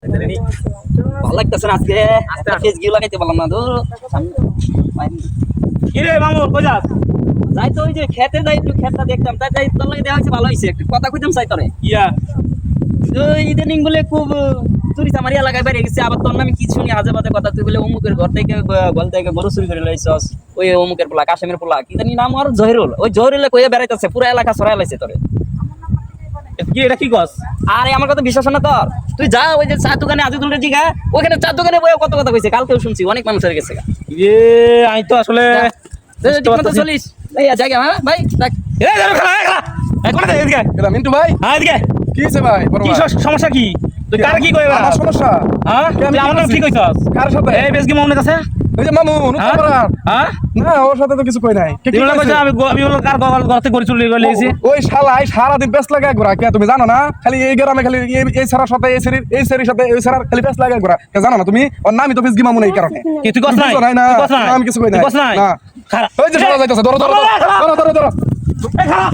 ভালো লাগতেছে না আজকে ফেস গিয়ে লাগাইতে পারলাম না তো কি রে মামু কই যাস? যাই তো ওই যে খেতে যাই একটু খেতটা দেখতাম তাই যাই তোর লাগে দেওয়া হয়েছে ভালো হয়েছে একটু কথা কইতাম চাই তোরে ইয়া ইদানিং বলে খুব চুরি চামারি এলাকায় বেড়ে গেছে আবার তোর নামে কিছু শুনি আজে বাজে কথা তুই বলে অমুকের ঘর থেকে গল থেকে গরু চুরি করে লাইছস ওই অমুকের পোলা কাশেমের পোলা কি জানি নাম আর জহিরুল ওই জহিরুলে কইয়া বেড়াইতেছে পুরো এলাকা ছড়াই লাইছে তোরে কি এটা কি কস? আরে আমার কথা বিশ্বাস না তোর তুই যা ওই যে চা দোকানে আজিদুল রেজি গা ওখানে চা দোকানে বইয়া কত কথা কইছে কালকেও শুনছি অনেক মানুষ হয়ে গেছে এ আমি তো আসলে ঠিকমতো চলিস এই জায়গা হ্যাঁ ভাই দেখ এই ধরো খেলা খেলা এই কোন এদিকে এটা মিন্টু ভাই হ্যাঁ এদিকে কি হইছে ভাই বড় কি ভাই? সমস্যা কি তুই কার কি কইবা? আমার সমস্যা হ্যাঁ তুই আমার নাম কি কইছস? কার সাথে? এই বেশকি মামুনের কাছে ওই যে মামু হ্যাঁ নুতপাড়া হ্যাঁ না ওর সাথে তো কিছু কই নাই কে কি তুই বলে কইছে? কইছ আমি বলে কার ঘর থেকে গড়ি চুরি করে লিয়েছি ওই শালাই সারাদিন ব্যস্ত লাগা ঘোরা কে তুমি জানো না খালি এই গ্রামে খালি এই সারার সাথে এই সেরির সাথে এই সারার খালি ব্যস্ত লাগা ঘোরা কে জানো না তুমি ওর নামই তো ফিসগি মামু নাই এই কারণে কি তুই কস নাই? কিছু নাই না তুই কস নাই? আমি কিছু কই নাই তুই কস নাই? না খারাপ ওই যে ধরো যাইতাছে ধরো ধরো ধরো ধরো ধরো এই খারাপ